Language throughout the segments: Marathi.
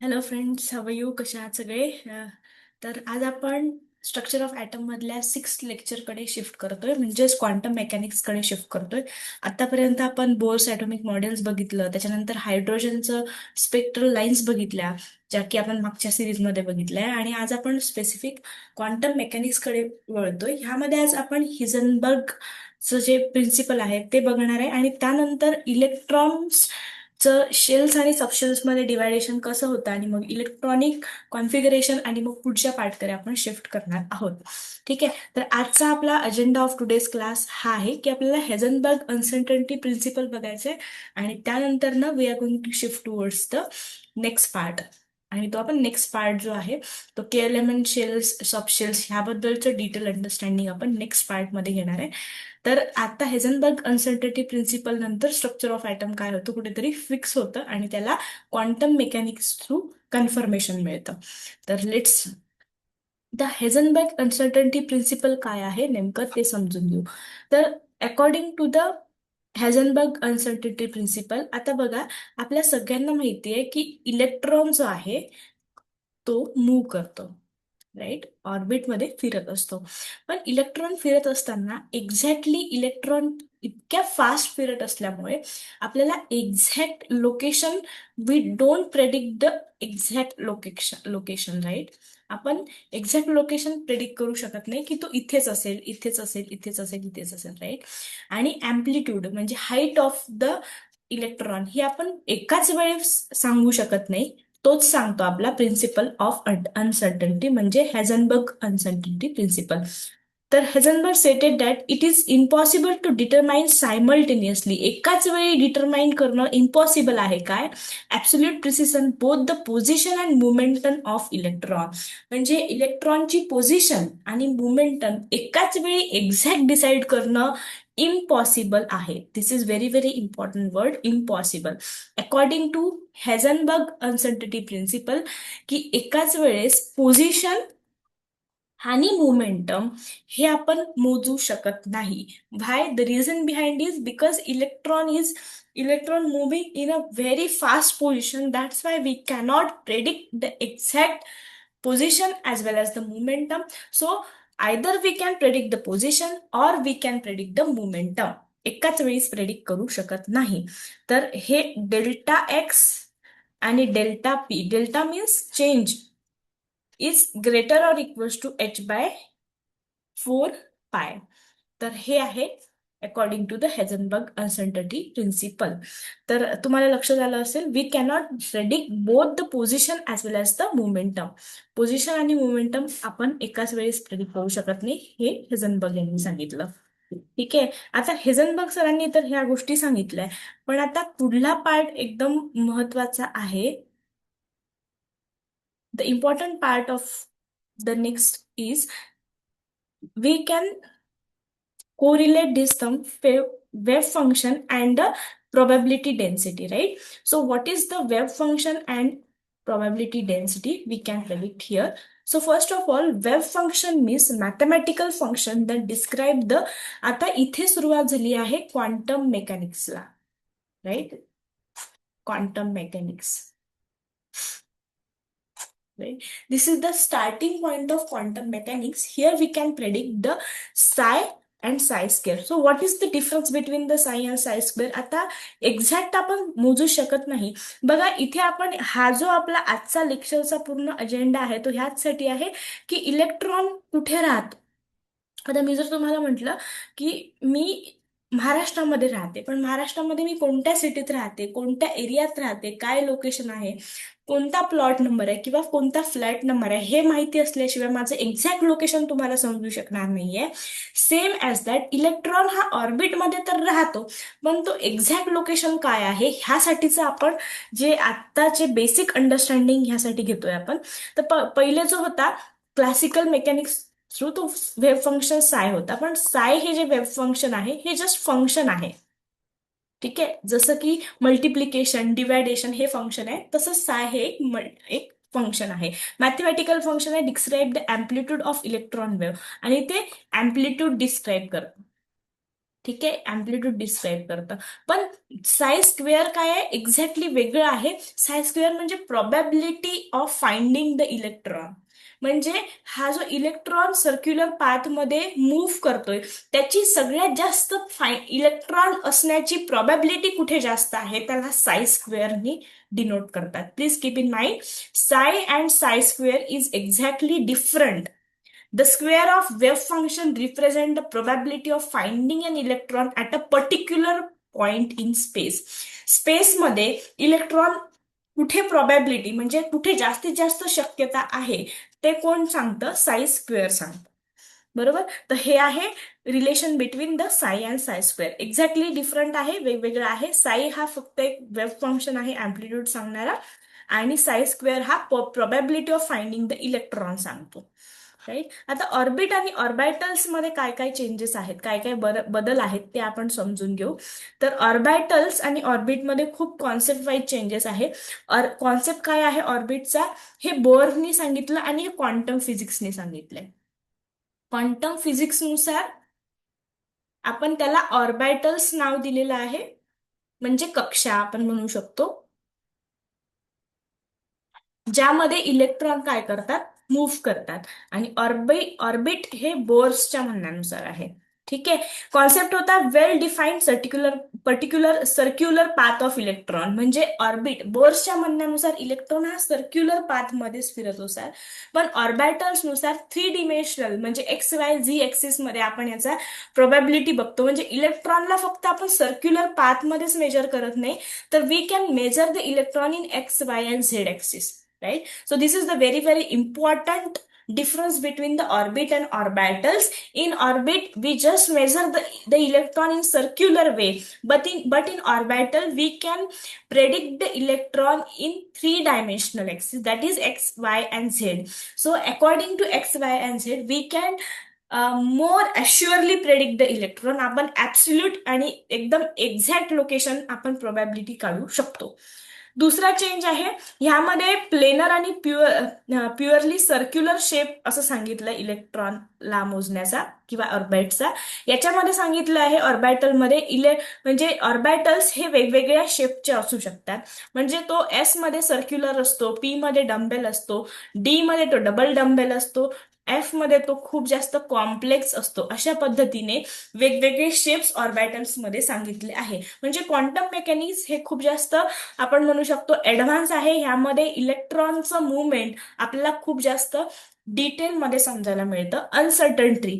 हॅलो फ्रेंड्स, हाव यू, कशा आहात सगळे? तर आज आपण स्ट्रक्चर ऑफ ॲटम मधल्या लेक्चरकडे शिफ्ट करतोय, म्हणजेच क्वांटम मेकॅनिक्सकडे शिफ्ट करतोय. आतापर्यंत आपण बोर्स ॲटॉमिक मॉडेल्स बघितलं, त्याच्यानंतर हायड्रोजनचं स्पेक्ट्रल लाईन्स बघितल्या, ज्या की आपण मागच्या सिरीजमध्ये बघितल्या, आणि आज आपण स्पेसिफिक क्वांटम मेकॅनिक्सकडे वळतोय. ह्यामध्ये आज आपण हिझनबर्गचं जे प्रिन्सिपल आहे ते बघणार आहे, आणि त्यानंतर इलेक्ट्रॉन्स शेल्स आणि सबशेल्स मध्ये डिवायडेशन कसं होतं, आणि मग इलेक्ट्रॉनिक कॉन्फिगरेशन, आणि मग पुढच्या पार्टकडे आपण शिफ्ट करणार आहोत. ठीक आहे. तर आजचा आपला अजेंडा ऑफ टुडेज क्लास हा आहे की आपल्याला हेझनबर्ग अनसर्टन्टी प्रिन्सिपल बघायचे, आणि त्यानंतर ना we are going to shift towards the next part. आणि तो आपण नेक्स्ट पार्ट जो आहे तो के एलिमेंट शेल्स, सब शेल्स ह्याबद्दलचं डिटेल अंडरस्टँडिंग आपण नेक्स्ट पार्टमध्ये घेणार आहे. तर आता हेझनबर्ग अनसर्टन्टी प्रिन्सिपल नंतर स्ट्रक्चर ऑफ ॲटम काय होतं, कुठेतरी फिक्स होतं, आणि त्याला क्वांटम मेकॅनिक्स थ्रू कन्फर्मेशन मिळतं. तर let's the Heisenberg uncertainty principle काय आहे नेमकं ते समजून घेऊ. तर according to the Heisenberg uncertainty principle, आता बघा, आपल्या सगळ्यांना माहिती आहे की इलेक्ट्रॉन जो आहे तो मूव्ह करतो, राईट, ऑर्बिटमध्ये फिरत असतो. पण इलेक्ट्रॉन फिरत असताना एक्झॅक्टली इलेक्ट्रॉन इतक्या फास्ट फिरत असल्यामुळे आपल्याला exact location, we don't predict the exact location, right. आपण एक्झॅक्ट लोकेशन प्रेडिक्ट करू शकत नाही की तो इथेच असेल, इथेच असेल, इथेच असेल, इथेच असेल, राईट. आणि अँप्लिट्यूड म्हणजे हाईट ऑफ द इलेक्ट्रॉन ही आपण एकाच वेळेस सांगू शकत नाही. तोच सांगतो आपला प्रिन्सिपल ऑफ अनसर्टन्टी, म्हणजे हेझनबर्ग अनसर्टन्टी प्रिन्सिपल. तर Heisenberg stated that it is impossible to determine simultaneously, एकाच वेळी डिटरमाइन करणं इम्पॉसिबल आहे. काय? Absolute precision both the position and momentum of electron, म्हणजे इलेक्ट्रॉनची पोझिशन आणि मोमेंटम एकाच वेळी एक्झॅक्ट डिसाईड करणं इम्पॉसिबल आहे. This is very very important word, impossible. According to Heisenberg uncertainty principle, की एकाच वेळेस पोझिशन आणि मोमेंटम हे आपण मोजू शकत नाही. Why? The reason behind is because electron moving in a very fast position. That's why we cannot predict the exact position as well as the momentum. So either we can predict the position or we can predict the momentum. एकाच वेळीच प्रेडिक्ट करू शकत नाही. तर हे डेल्टा एक्स आणि delta P, delta means change, is greater or equals to h/4 pi. तर हे आहे according to the Heisenberg uncertainty principle. तर तुम्हाला लक्षात आलं असेल, we cannot predict both the position as well as the momentum. Position आणि मोमेंटम आपण एकाच वेळेस प्रेडिक्ट करू शकत नाही, हे हेझनबर्ग यांनी सांगितलं. ठीक आहे. आता हेझनबर्ग सरांनी तर ह्या गोष्टी सांगितल्या, पण आता पुढला पार्ट एकदम महत्वाचा आहे. The important part of the next is we can correlate this term wave function and the probability density, right? So what is the wave function and probability density we can predict here. So first of all, wave function means mathematical function that describe the, आता इथे सुरुवात झाली आहे क्वांटम मेकॅनिक्सला, right. Quantum mechanics, right? This is the starting point of quantum mechanics. Here we can predict the psi and psi square. So what is the difference between the psi and psi square? आता एक्झॅक्ट आपण मोजू शकत नाही. बघा, इथे आपण हा जो आपला आजचा लेक्चरचा पूर्ण अजेंडा आहे तो ह्याचसाठी आहे की इलेक्ट्रॉन कुठे राहतो. आता मी जर तुम्हाला म्हटलं की मी महाराष्ट्रामध्ये राहते, पण महाराष्ट्रामध्ये मी कोणत्या सिटीत राहते, कोणत्या एरियात राहते, काय लोकेशन आहे, कोणता प्लॉट नंबर आहे किंवा कोणता फ्लॅट नंबर आहे, हे माहिती असल्याशिवाय माझं एक्झॅक्ट लोकेशन तुम्हाला समजू शकणार नाहीये. सेम ॲज दॅट इलेक्ट्रॉन हा ऑर्बिटमध्ये तर राहतो, पण तो एक्झॅक्ट लोकेशन काय आहे ह्यासाठीचं आपण जे आत्ताचे बेसिक अंडरस्टँडिंग ह्यासाठी घेतोय आपण. तर पहिले जो होता क्लासिकल मेकॅनिक्स थ्रू, तो वेव्ह फंक्शन साय होता. पण साय हे जे वेव्ह फंक्शन आहे हे जस्ट फंक्शन आहे. ठीक आहे. जसं की मल्टिप्लिकेशन, डिवायडेशन हे फंक्शन आहे, तसं साय हे एक फंक्शन आहे. मॅथमॅटिकल फंक्शन आहे, describe the amplitude of electron wave, आणि ते अँप्लिट्यूड डिस्क्राईब करतं. ठीक आहे, अँप्लिट्यूड डिस्क्राईब करतं. पण साय स्क्वेअर काय आहे, एक्झॅक्टली वेगळं आहे. साय स्क्वेअर म्हणजे probability of finding the electron. म्हणजे हा जो इलेक्ट्रॉन सर्क्युलर पाथमध्ये मूव्ह करतोय, त्याची सगळ्यात जास्त इलेक्ट्रॉन असण्याची प्रोबॅबिलिटी कुठे जास्त आहे, त्याला साय स्क्वेअरनी डिनोट करतात. प्लीज कीप इन माइंड, साय अँड साय square is exactly different. The square of wave function represent the probability of finding an electron at a particular point in space. Space मध्ये इलेक्ट्रॉन कुठे प्रोबॅबिलिटी म्हणजे कुठे जास्तीत जास्त शक्यता आहे ते कोण सांगतं, साई स्क्वेअर सांगतं. बरोबर. तर हे आहे relation between the Sai and साय स्क्वेअर. एक्झॅक्टली डिफरंट आहे, वेगवेगळं आहे. साई हा फक्त एक वेव्ह फंक्शन आहे अँप्लिट्यूड सांगणारा, आणि साय स्क्वेअर हा probability of finding the electron सांगतो. राईट. आता ऑर्बिट आणि ऑर्बिटल्स मध्ये काय काय चेंजेस आहेत, काय काय बदल आहेत ते आपण समजून घेऊ. तर ऑर्बिटल्स आणि ऑर्बिटमध्ये खूप कॉन्सेप्ट वाईज चेंजेस आहे. कॉन्सेप्ट काय आहे ऑर्बिटचा, हे बोरनी सांगितलं आणि हे क्वांटम फिजिक्सने सांगितलंय. क्वांटम फिजिक्सनुसार आपण त्याला ऑर्बिटल्स नाव दिलेलं आहे, म्हणजे कक्षा आपण म्हणू शकतो, ज्यामध्ये इलेक्ट्रॉन काय करतात, मूव्ह करतात. आणि ऑर्बिट हे बोर्सच्या म्हणण्यानुसार आहे. ठीक आहे. कॉन्सेप्ट होता well defined particular circular path of electron. म्हणजे ऑर्बिट बोर्सच्या म्हणण्यानुसार इलेक्ट्रॉन हा सर्क्युलर पाथ मध्येच फिरत असतात. पण ऑर्बिटल्स नुसार 3 डिमेन्शनल म्हणजे एक्स वाय झी एक्सिस मध्ये आपण याचा प्रोबॅबिलिटी बघतो. म्हणजे इलेक्ट्रॉनला फक्त आपण सर्क्युलर पाथ मध्येच मेजर करत नाही, तर we can measure the electron in X Y and Z axis. Right? So this is the very, very important difference between the orbit and orbitals. In orbit, we just measure the electron in circular way, but in orbital, we can predict the electron in 3 dimensional axis, that is x, y, and z. So according to x, y, and z, we can more assuredly predict the electron. आपण ऍब्सोल्यूट आणि एकदम एक्झॅक्ट लोकेशन आपण प्रोबॅबिलिटी काढू शकतो. दुसरा चेंज आहे, ह्यामध्ये प्लेनर आणि प्युअरली सर्क्युलर शेप असं सांगितलं इलेक्ट्रॉनला मोजण्याचा किंवा ऑर्बिटचा. याच्यामध्ये सांगितलं आहे ऑर्बिटलमध्ये म्हणजे ऑर्बिटल्स हे वेगवेगळ्या शेपचे असू शकतात. म्हणजे तो एस मध्ये सर्क्युलर असतो, पी मध्ये डम्बेल असतो, डी मध्ये तो डबल डम्बेल असतो, एफ मध्ये तो खूप जास्त कॉम्प्लेक्स असतो. अशा पद्धतीने वेगवेगळे शेप्स ऑर्बिटल्स मध्ये सांगितले आहे. म्हणजे क्वांटम मेकॅनिक्स हे खूप जास्त आपण म्हणू शकतो ऍडव्हान्स आहे. ह्यामध्ये इलेक्ट्रॉनचं मुवमेंट आपल्याला खूप जास्त डिटेलमध्ये समजायला मिळतं. अनसर्टन्टी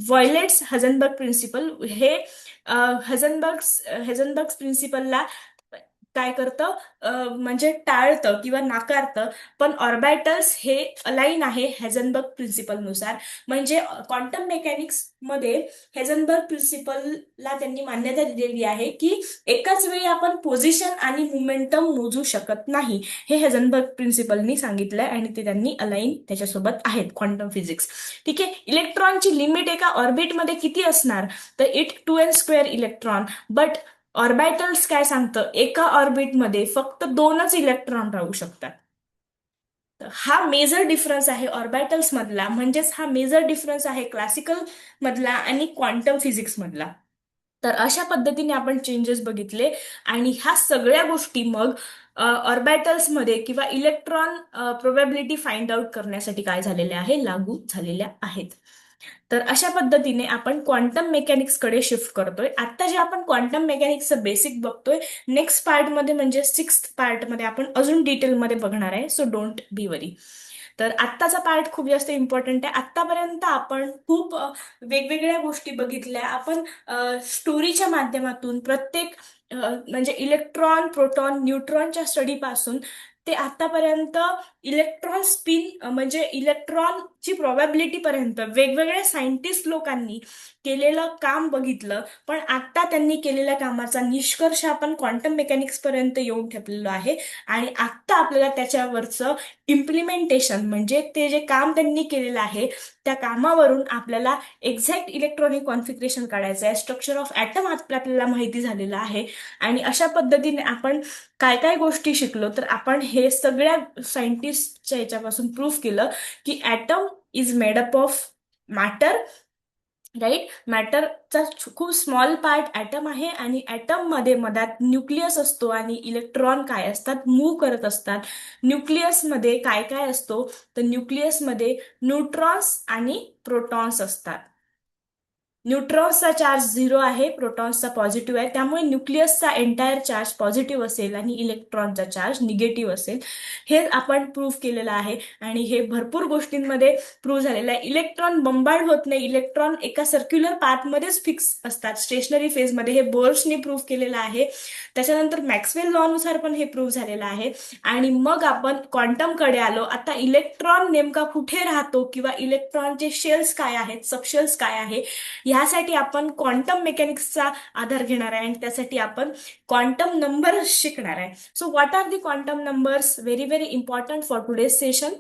व्हायलेट्स हझनबर्ग प्रिन्सिपल, हे हेझनबर्ग प्रिन्सिपलला काय करतं, म्हणजे टाळतं किंवा नाकारतं. पण ऑर्बिटल्स हे अलाईन आहे हेझनबर्ग प्रिन्सिपलनुसार. म्हणजे क्वांटम मेकॅनिक्स मध्ये हेझनबर्ग प्रिन्सिपलला त्यांनी मान्यता दिलेली आहे की एकाच वेळी आपण पोझिशन आणि मोमेंटम मोजू शकत नाही. हे हेझनबर्ग प्रिन्सिपलनी सांगितलंय आणि ते त्यांनी अलाईन त्याच्यासोबत आहेत क्वांटम फिजिक्स. ठीक आहे. इलेक्ट्रॉनची लिमिट एका ऑर्बिटमध्ये किती असणार, तर it 2n² electron. But orbitals काय सांगतं, एका ऑर्बिटमध्ये फक्त 2च इलेक्ट्रॉन राहू शकतात. हा मेजर डिफरन्स आहे ऑर्बिटल्स मधला, म्हणजेच हा मेजर डिफरन्स आहे क्लासिकल मधला आणि क्वांटम फिजिक्स मधला. तर अशा पद्धतीने आपण चेंजेस बघितले, आणि ह्या सगळ्या गोष्टी मग ऑर्बिटल्स मध्ये किंवा इलेक्ट्रॉन प्रोबॅबिलिटी फाइंड आउट करण्यासाठी काय झालेल्या आहे, लागू झालेल्या आहेत. तर अशा पद्धतीने आपण क्वांटम मेकॅनिक्सकडे शिफ्ट करतोय. आता जे आपण क्वांटम मेकॅनिक्सचं बेसिक बघतोय, नेक्स्ट पार्टमध्ये म्हणजे 6th पार्टमध्ये आपण अजून डिटेलमध्ये बघणार आहे. सो डोंट बी वरी. तर आत्ताचा पार्ट खूप जास्त इम्पॉर्टंट आहे. आतापर्यंत आपण खूप वेगवेगळ्या गोष्टी बघितल्या. आपण स्टोरीच्या माध्यमातून प्रत्येक म्हणजे इलेक्ट्रॉन, प्रोटॉन, न्यूट्रॉनच्या स्टडीपासून ते आतापर्यंत इलेक्ट्रॉन स्पिन म्हणजे इलेक्ट्रॉनची प्रोबॅबिलिटी पर्यंत वेगवेगळ्या सायंटिस्ट लोकांनी केलेलं काम बघितलं. पण आता त्यांनी केलेल्या कामाचा निष्कर्ष आपण क्वांटम मेकॅनिक्स पर्यंत येऊन ठेपलेलो आहे. आणि आता आपल्याला त्याच्यावरचं इम्प्लिमेंटेशन म्हणजे ते जे काम त्यांनी केलेलं आहे त्या कामावरून आपल्याला एक्झॅक्ट इलेक्ट्रॉनिक कॉन्फिगरेशन काढायचं आहे. स्ट्रक्चर ऑफ ॲटम आपल्याला माहिती झालेलं आहे. आणि अशा पद्धतीने आपण काय काय गोष्टी शिकलो, तर आपण हे सगळ्या सायंटिस्टच्या याच्यापासून प्रूव्ह केलं की atom is made up of matter right. मॅटरचा खूप स्मॉल पार्ट ॲटम आहे आणि ॲटम मध्ये मधात न्यूक्लियस असतो आणि इलेक्ट्रॉन काय असतात, मूव्ह करत असतात. न्यूक्लियस मध्ये काय काय असतो, तर न्यूक्लियस मध्ये न्यूट्रॉन्स आणि प्रोटॉन्स असतात. न्यूट्रॉन्सचा चार्ज 0 आहे, प्रोटॉन्सचा पॉझिटिव्ह आहे, त्यामुळे न्यूक्लियसचा एंटायर चार्ज पॉझिटिव्ह असेल आणि इलेक्ट्रॉनचा चार्ज निगेटिव्ह असेल. हे आपण प्रूव्ह केलेलं आहे आणि हे भरपूर गोष्टींमध्ये प्रूव्ह झालेलं आहे. इलेक्ट्रॉन बंबार्ड होत नाही, इलेक्ट्रॉन एका सर्क्युलर पाथमध्येच फिक्स असतात स्टेशनरी फेजमध्ये. हे बोर्सने प्रूव्ह केलेलं आहे. त्याच्यानंतर मॅक्सवेल लॉनुसार पण हे प्रूव्ह झालेलं आहे. आणि मग आपण क्वांटमकडे आलो. आता इलेक्ट्रॉन नेमका कुठे राहतो किंवा इलेक्ट्रॉनचे शेल्स काय आहेत, सबशेल्स काय आहे, ह्यासाठी आपण क्वांटम मेकॅनिक्सचा आधार घेणार आहे आणि त्यासाठी आपण क्वांटम नंबर शिकणार आहे. So what are the quantum numbers, very very important for today's session.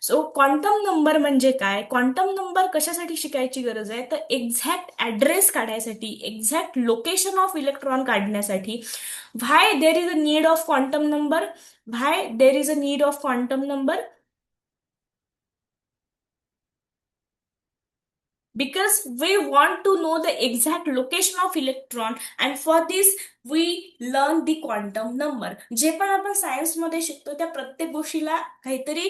So quantum number म्हणजे काय, क्वांटम नंबर कशासाठी शिकायची गरज आहे, तर एक्झॅक्ट ऍड्रेस काढण्यासाठी, एक्झॅक्ट लोकेशन ऑफ इलेक्ट्रॉन काढण्यासाठी. Why there is a need of quantum number, why there is a need of quantum number? Because we want to know the exact location of electron, and for this we learn the quantum number. जे पण आपण सायन्समध्ये शिकतो त्या प्रत्येक गोष्टीला काहीतरी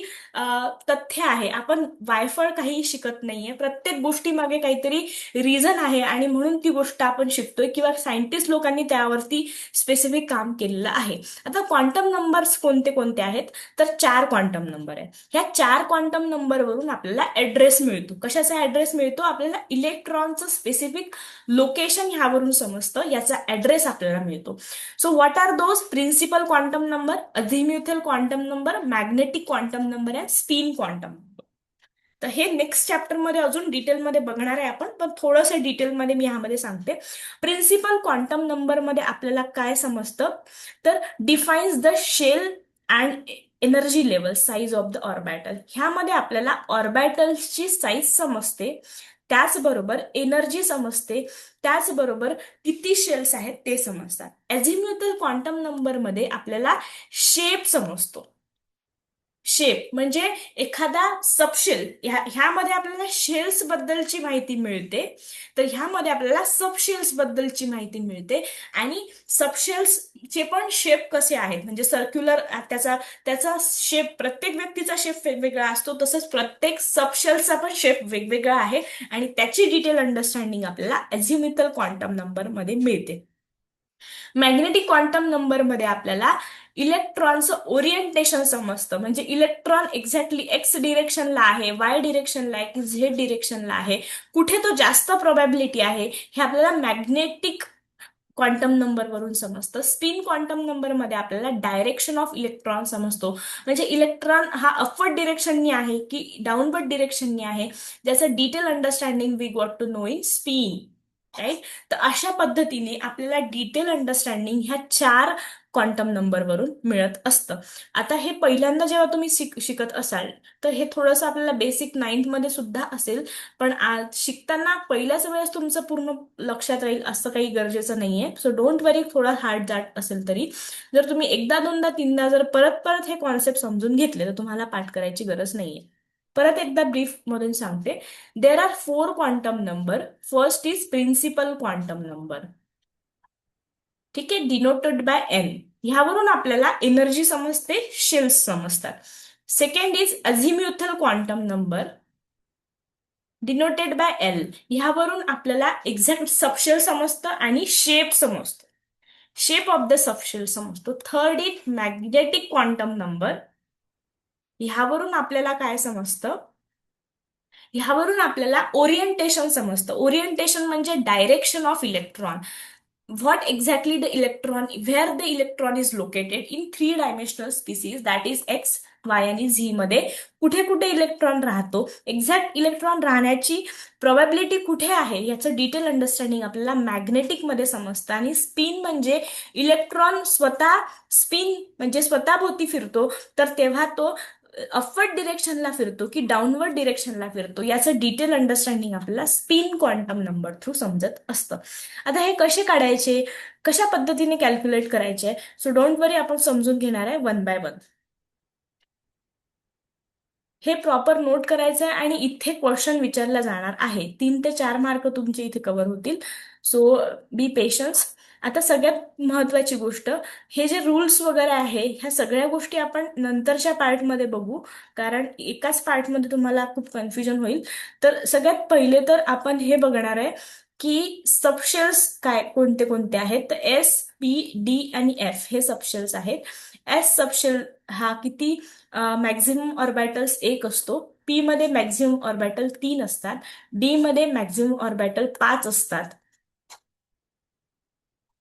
तथ्य आहे. आपण वायफळ काही शिकत नाहीये, प्रत्येक गोष्टीमागे काहीतरी रिझन आहे आणि म्हणून ती गोष्ट आपण शिकतोय किंवा सायंटिस्ट लोकांनी त्यावरती स्पेसिफिक काम केलेलं आहे. आता क्वांटम नंबर्स कोणते कोणते आहेत, तर 4 क्वांटम नंबर आहेत. ह्या 4 क्वांटम नंबरवरून आपल्याला ऍड्रेस मिळतो. कशाचा ऍड्रेस मिळतो, आपल्याला इलेक्ट्रॉनचं स्पेसिफिक लोकेशन ह्यावरून समजतं, याचा ऍड्रेस आपल्याला मिळतो. So what are those? Principal quantum number, azimuthal quantum number, magnetic quantum number and spin quantum. तर हे नेक्स्ट चॅप्टरमध्ये अजून डिटेलमध्ये बघणार आहे आपण, पण थोडंसं डिटेलमध्ये मी ह्यामध्ये सांगते. प्रिन्सिपल क्वांटम नंबरमध्ये आपल्याला काय समजतं, तर defines the shell and energy level size of the orbital. ह्यामध्ये आपल्याला ऑर्बिटल्सची साईज समजते, त्याचबरोबर एनर्जी समजते, त्याचबरोबर किती शेल्स आहेत ते समजतात. अझिम्युथल क्वांटम नंबरमध्ये आपल्याला शेप समजतो. शेप म्हणजे एखादा सबशेल, ह्यामध्ये आपल्याला शेल्स बद्दलची माहिती मिळते, तर ह्यामध्ये आपल्याला सबशेल्स बद्दलची माहिती मिळते. आणि सबशेल्सचे पण शेप कसे आहेत, म्हणजे सर्क्युलर, त्याचा त्याचा शेप, प्रत्येक व्यक्तीचा शेप वेगवेगळा असतो, तसंच प्रत्येक सबशेल्सचा पण शेप वेगवेगळा आहे आणि त्याची डिटेल अंडरस्टँडिंग आपल्याला अझिम्युथल क्वांटम नंबर मध्ये मिळते. मॅग्नेटिक क्वांटम नंबरमध्ये आपल्याला इलेक्ट्रॉनचं ओरिएंटेशन समजतं, म्हणजे इलेक्ट्रॉन एक्झॅक्टली एक्स डिरेक्शनला आहे, वाय डिरेक्शनला आहे की झेड डिरेक्शनला आहे, कुठे तो जास्त प्रोबॅबिलिटी आहे, हे आपल्याला मॅग्नेटिक क्वांटम नंबरवरून समजतं. स्पिन क्वांटम नंबरमध्ये आपल्याला डायरेक्शन ऑफ इलेक्ट्रॉन समजतो, म्हणजे इलेक्ट्रॉन हा अपवर्ड डिरेक्शननी आहे की डाऊनवर्ड डिरेक्शननी आहे, ज्याचं detail understanding we got to know in spin. Right. तर अशा पद्धतीने आपल्याला डिटेल अंडरस्टँडिंग ह्या 4 क्वांटम नंबरवरून मिळत असतं. आता हे पहिल्यांदा जेव्हा तुम्ही शिकत असाल, तर हे थोडंसं आपल्याला बेसिक 9th मध्ये सुद्धा असेल, पण आज शिकताना पहिल्याच वेळेस तुमचं पूर्ण लक्षात राहील असं काही गरजेचं नाहीये. सो डोंट वरी, थोडा हार्ड जाट असेल तरी जर तुम्ही एकदा दोनदा तीनदा जर परत परत हे कॉन्सेप्ट समजून घेतले, तर तुम्हाला पाठ करायची गरज नाहीये. परत एकदा ब्रीफ मधून सांगते. There are 4 quantum number. First is principal quantum number, ठीक आहे, डिनोटेड बाय एन. ह्यावरून आपल्याला एनर्जी समजते, शेल्स समजतात. Second is azimuthal quantum number, denoted by L. ह्यावरून आपल्याला एक्झॅक्ट सबशेल समजतं आणि शेप समजतो, शेप ऑफ द सबशेल समजतो. Third is magnetic quantum number. ह्यावरून आपल्याला काय समजतं, ह्यावरून आपल्याला ओरिएंटेशन समजतं. ओरिएंटेशन म्हणजे direction of electron. What exactly the electron, where the electron is located in 3 dimensional species, that is x, Y आणि झी मध्ये कुठे कुठे इलेक्ट्रॉन राहतो, एक्झॅक्ट इलेक्ट्रॉन राहण्याची प्रोबॅबिलिटी कुठे आहे, याचं डिटेल अंडरस्टँडिंग आपल्याला मॅग्नेटिक मध्ये समजतं. आणि स्पिन म्हणजे इलेक्ट्रॉन स्वतः, स्पिन म्हणजे स्वतःभोवती फिरतो, तर तेव्हा तो अपवर्ड डिरेक्शनला फिरतो की डाऊनवर्ड डिरेक्शनला फिरतो, याचं डिटेल अंडरस्टँडिंग आपल्याला स्पिन क्वांटम नंबर थ्रू समजत असतं. आता हे कसे काढायचे, कशा पद्धतीने कॅल्क्युलेट करायचे, सो डोंट वरी, आपण समजून घेणार आहे वन बाय वन. हे प्रॉपर नोट करायचं आहे आणि इथे क्वेश्चन विचारला जाणार आहे. 3 ते 4 मार्क तुमचे इथे कव्हर होतील. सो बी पेशन्स. आता सगळ्यात महत्वाची गोष्ट, हे जे रूल्स वगैरे आहे ह्या सगळ्या गोष्टी आपण नंतरच्या पार्टमध्ये बघू, कारण एकाच पार्टमध्ये तुम्हाला खूप कन्फ्युजन होईल. तर सगळ्यात पहिले तर आपण हे बघणार आहे की सबशेल्स काय कोणते कोणते आहेत. तर एस, पी, डी आणि एफ हे सबशेल्स आहेत. एस सबशेल हा किती मॅक्झिमम ऑर्बिटल्स 1 असतो. पी मध्ये मॅक्झिमम ऑर्बिटल 3 असतात. डी मध्ये मॅक्झिमम ऑर्बिटल 5 असतात.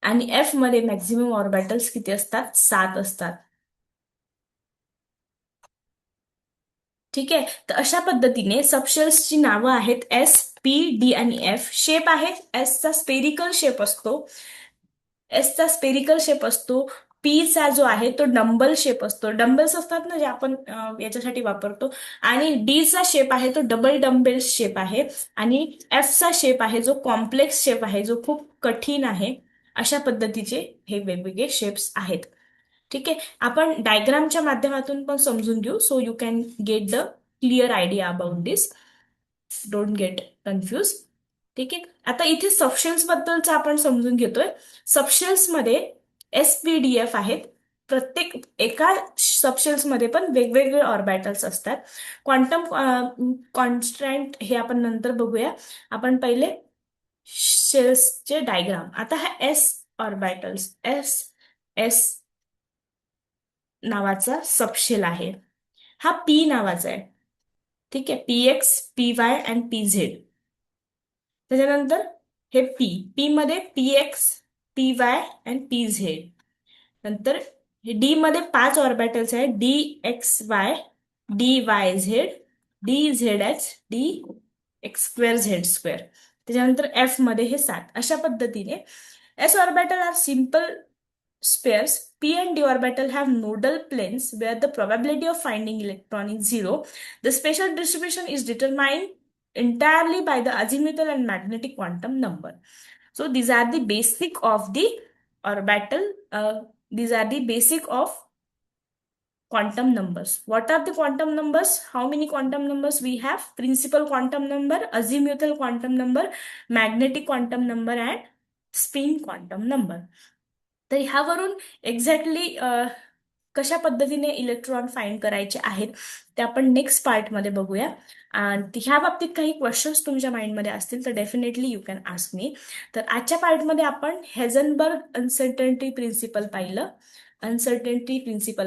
आणि एफ मध्ये मॅक्झिमम ऑर्बिटल्स किती असतात? 7 असतात. ठीक आहे. तर अशा पद्धतीने सबशेल्सची नावं आहेत एस, पी, डी आणि एफ. शेप आहे, एसचा स्पेरिकल शेप असतो. एसचा स्पेरिकल शेप असतो. पी चा जो आहे तो डंबल शेप असतो. डंबल्स असतात ना जे आपण याच्यासाठी वापरतो. आणि डी चा शेप आहे तो डबल डंबेल शेप आहे. आणि एफ चा शेप आहे जो कॉम्प्लेक्स शेप आहे, जो खूप कठीण आहे. अशा पद्धतीचे हे वेगवेगळे शेप्स आहेत. ठीक आहे. आपण डायग्रामच्या माध्यमातून पण समजून घेऊ, so you can get the clear idea about this. Don't get confuse. ठीक आहे. आता इथे सबशेल्स बद्दलच आपण समजून घेतोय. सबशेल्स मध्ये एसपीडीएफ आहेत. प्रत्येक एका सबशेल्स मध्ये पण वेगवेगळे ऑर्बिटल्स असतात. क्वांटम कॉन्स्टंट हे आपण नंतर बघूया. आपण पहिले शेल्सचे डायग्राम. आता हा एस ऑर्बिटल्स, एस एस नावाचा सबशेल आहे. हा पी नावाचा आहे. ठीक आहे. P X, P Y and P Z. त्याच्यानंतर हे पी, पी मध्ये P X, P Y and P Z. नंतर हे डी मध्ये 5 ऑर्बिटल्स आहेत. D X Y, D Y Z, D Z H, D X square Z square. त्याच्यानंतर एफ मध्ये हे 7. अशा पद्धतीने S orbital are simple spheres. P and d orbital have nodal planes where the probability of finding electron is zero. The spatial distribution is determined entirely by the azimuthal and magnetic quantum number. So these are the basic of the orbital. These are the basic of quantum numbers. What are the quantum numbers? How many quantum numbers we have? Principal quantum number, azimuthal quantum number, magnetic quantum number, and spin quantum number. तर ह्यावरून एक्झॅक्टली कशा पद्धतीने इलेक्ट्रॉन फाइंड करायचे आहेत ते आपण नेक्स्ट पार्टमध्ये बघूया. आणि ह्या बाबतीत काही क्वेश्चन्स तुमच्या माइंडमध्ये असतील तर definitely you can ask me. तर आजच्या पार्टमध्ये आपण हेझनबर्ग अनसर्टन्टी प्रिन्सिपल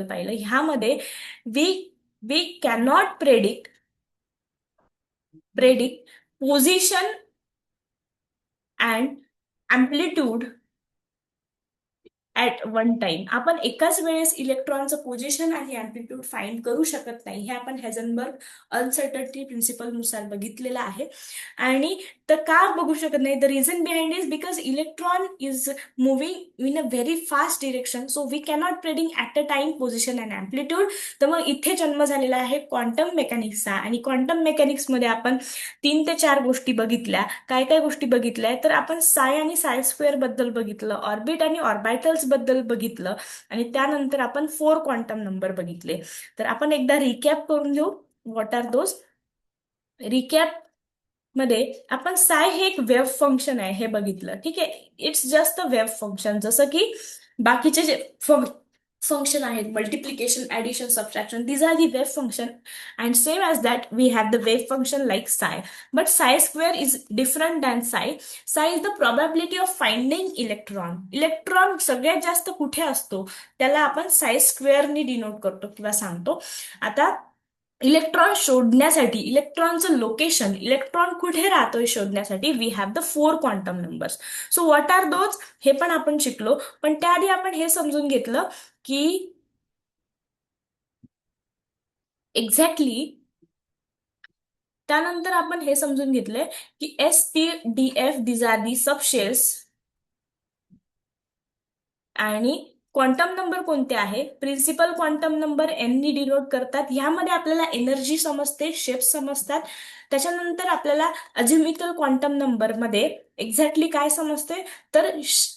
पाहिलं. ह्यामध्ये we we cannot predict position and amplitude at one time. आपण एकाच वेळेस इलेक्ट्रॉनचं पोझिशन आणि अँप्लिट्यूड फाइंड करू शकत नाही. हे आपण हेझनबर्ग अनसर्टन्टी प्रिन्सिपल नुसार बघितलेलं आहे. आणि तर का बघू शकत नाही? The reason behind is because electron is moving in a very fast direction, so we cannot predict at a time position and amplitude. तर मग इथे जन्म झालेला आहे क्वांटम मेकॅनिक्सचा. आणि क्वांटम मेकॅनिक्समध्ये आपण 3 ते 4 गोष्टी बघितल्या. काय काय गोष्टी बघितल्या? तर आपण साय आणि साय स्क्वेअर बद्दल बघितलं, ऑर्बिट आणि ऑर्बिटल्स बद्दल बघितलं, आणि त्यानंतर आपण 4 क्वांटम नंबर बघितले. तर आपण एकदा रिकॅप करून घेऊ. What are those? रिकॅप मध्ये आपण साय हे एक वेव्ह फंक्शन आहे हे बघितलं. ठीक आहे. It's just a wave function. जसं की बाकीचे जे फंक्शन आहेत, multiplication, addition, subtraction, these are the wave function, and same as that we have the wave function like psi, but psi square is different than psi. Psi is the probability of finding electron. Electron सगळ्यात जास्त कुठे असतो त्याला आपण साय स्क्वेअरनी डिनोट करतो किंवा सांगतो. आता इलेक्ट्रॉन शोधण्यासाठी, इलेक्ट्रॉनचं लोकेशन, इलेक्ट्रॉन कुठे राहतोय शोधण्यासाठी we have the 4 quantum numbers. So what are those हे पण आपण शिकलो. पण त्याआधी आपण हे समजून घेतलं की एक्झॅक्टली त्यानंतर आपण हे समजून घेतलंय की S, P, D, F, these are the subshells. आणि क्वांटम नंबर कोणते आहे? प्रिन्सिपल क्वांटम नंबर एननी डिनोट करतात. ह्यामध्ये आपल्याला एनर्जी समजते, शेप समजतात. त्याच्यानंतर आपल्याला अझिम्युथल क्वांटम नंबर मध्ये एक्झॅक्टली काय समजते, तर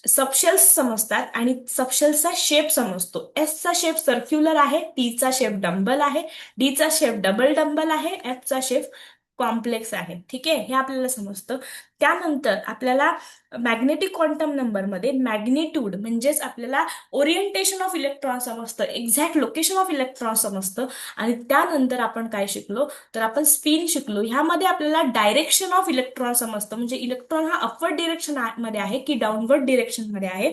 सबशेल्स समजतात आणि सबशेल्सचा शेप समजतो. एस चा शेप सर्क्युलर आहे, टी चा शेप डंबल आहे, डी चा शेप डबल डंबल आहे, एफ चा शेप कॉम्प्लेक्स आहे. ठीक आहे, हे आपल्याला समजतं. त्यानंतर आपल्याला मॅग्नेटिक क्वांटम नंबरमध्ये मॅग्निट्यूड म्हणजेच आपल्याला ओरिएंटेशन ऑफ इलेक्ट्रॉन समजतं, एक्झॅक्ट लोकेशन ऑफ इलेक्ट्रॉन समजतं. आणि त्यानंतर आपण काय शिकलो, तर आपण स्पिन शिकलो. ह्यामध्ये आपल्याला डायरेक्शन ऑफ इलेक्ट्रॉन समजतं, म्हणजे इलेक्ट्रॉन हा अपवर्ड डिरेक्शन मध्ये आहे की डाऊनवर्ड डिरेक्शन मध्ये आहे,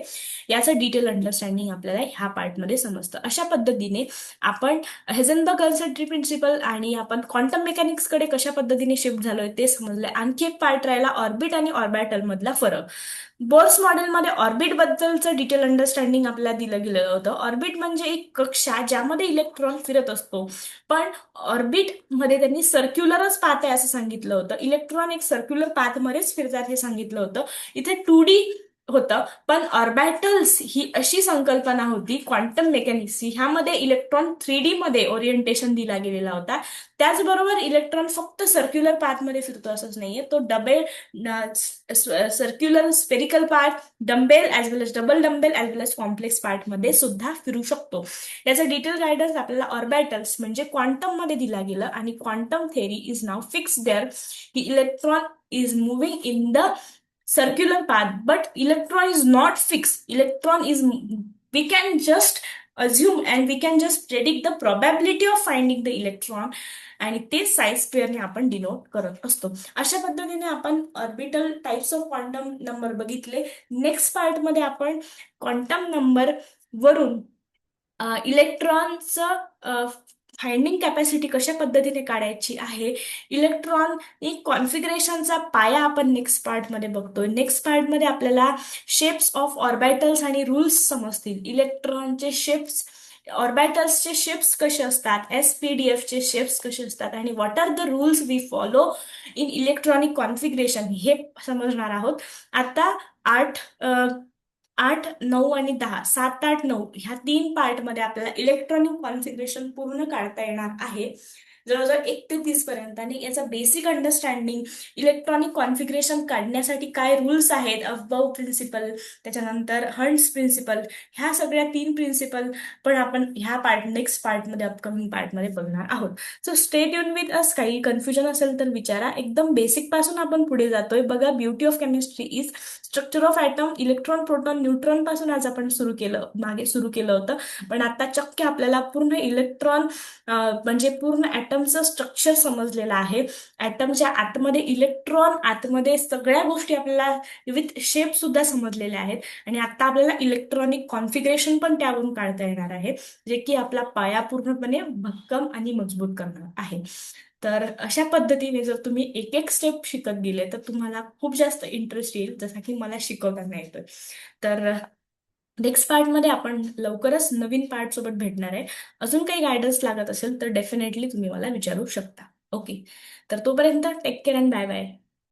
याचं डिटेल अंडरस्टँडिंग आपल्याला ह्या पार्टमध्ये समजतं. अशा पद्धतीने आपण हेझनबर्ग अन्सर्टनिटी प्रिन्सिपल आणि आपण क्वांटम मेकॅनिक्सकडे कशा पद्धतीने शिफ्ट झालोय ते समजलंय. आणखी एक पार्ट राहिला ऑर्बिट आणि ऑर्बिटल मधला फरक. बोर्स मॉडेलमध्ये ऑर्बिट बद्दलचं डिटेल अंडरस्टँडिंग आपल्याला दिलं गेलेलं होतं. ऑर्बिट म्हणजे एक कक्षा ज्यामध्ये इलेक्ट्रॉन फिरत असतो, पण ऑर्बिट मध्ये त्यांनी सर्क्युलरच पाथ आहे असं सांगितलं होतं. इलेक्ट्रॉन एक सर्क्युलर पाथ मध्येच फिरतात हे सांगितलं होतं. इथे 2D होतं, पण ऑर्बिटल्स ही अशी संकल्पना होती क्वांटम मेकॅनिक्सची, ह्यामध्ये इलेक्ट्रॉन 3D मध्ये ओरिएंटेशन दिला गेलेला होता. त्याचबरोबर इलेक्ट्रॉन फक्त सर्क्युलर पाथमध्ये फिरतो असंच नाहीये, तो double circular spherical part, dumbbell as well as double dumbbell as well as complex part मध्ये सुद्धा फिरू शकतो. याचा डिटेल गायडन्स आपल्याला ऑर्बिटल्स म्हणजे क्वांटम मध्ये दिला गेलं. आणि क्वांटम थेअरी इज नाव फिक्स देअर की electron is moving in the circular path, but electron is not fixed. Electron is, we can just assume and we can just predict the probability of finding the electron, आणि ते साईज स्क्वेअरने आपण डिनोट करत असतो. अशा पद्धतीने आपण orbital types of quantum number बघितले. नेक्स्ट पार्टमध्ये आपण क्वांटम नंबर वरून इलेक्ट्रॉनचं फाइंडिंग कॅपॅसिटी कशा पद्धतीने काढायची आहे, इलेक्ट्रॉन कॉन्फिगरेशनचा पाया आपण नेक्स्ट पार्टमध्ये बघतोय. नेक्स्ट पार्टमध्ये आपल्याला शेप्स ऑफ ऑर्बिटल्स आणि रूल्स समजतील. इलेक्ट्रॉनचे शेप्स, ऑर्बिटल्सचे शेप्स कसे असतात, SPDF चे शेप्स कसे असतात, आणि what are the rules we follow in electronic configuration हे समजणार आहोत. आता 8, 9 आणि 10, 7, 8, 9 ह्या 3 पार्टमध्ये आपल्याला इलेक्ट्रॉनिक कॉन्फिगरेशन पूर्ण काढता येणार आहे, जवळजवळ 1 ते 30 पर्यंत. आणि याचा बेसिक अंडरस्टँडिंग, इलेक्ट्रॉनिक कॉन्फिगरेशन काढण्यासाठी काय रूल्स आहेत, अबव प्रिन्सिपल, त्याच्यानंतर हंट्स प्रिन्सिपल, ह्या सगळ्या 3 प्रिन्सिपल पण आपण ह्या नेक्स्ट पार्टमध्ये, अपकमिंग पार्टमध्ये बघणार आहोत. So stay tune with us. काही कन्फ्युजन असेल तर विचारा. एकदम बेसिक पासून आपण पुढे जातोय. बघा, beauty of chemistry is structure of atom, electron, proton, neutron पासून आज आपण मागे सुरू केलं होतं. पण आता चक्क आपल्याला पूर्ण इलेक्ट्रॉन म्हणजे पूर्ण ॲटमचं स्ट्रक्चर समजलेलं आहे. ॲटमच्या आतमध्ये इलेक्ट्रॉन, आतमध्ये सगळ्या गोष्टी आपल्याला विथ शेप सुद्धा समजलेल्या आहेत. आणि आता आपल्याला इलेक्ट्रॉनिक कॉन्फिगरेशन पण त्यावरून काढता येणार आहे, जे की आपला पाया पूर्णपणे भक्कम आणि मजबूत करणार आहे. तर अशा पद्धतीने जर तुम्ही एक एक स्टेप शिकत गेले तर तुम्हाला खूप जास्त इंटरेस्ट येईल, जसा की मला शिकवताना येतोय. तर नेक्स्ट पार्टमध्ये आपण लवकरच नवीन पार्ट सोबत भेटणार आहे. अजून काही गायडन्स लागत असेल तर डेफिनेटली तुम्ही मला विचारू शकता. ओके, तर तोपर्यंत take care and bye bye.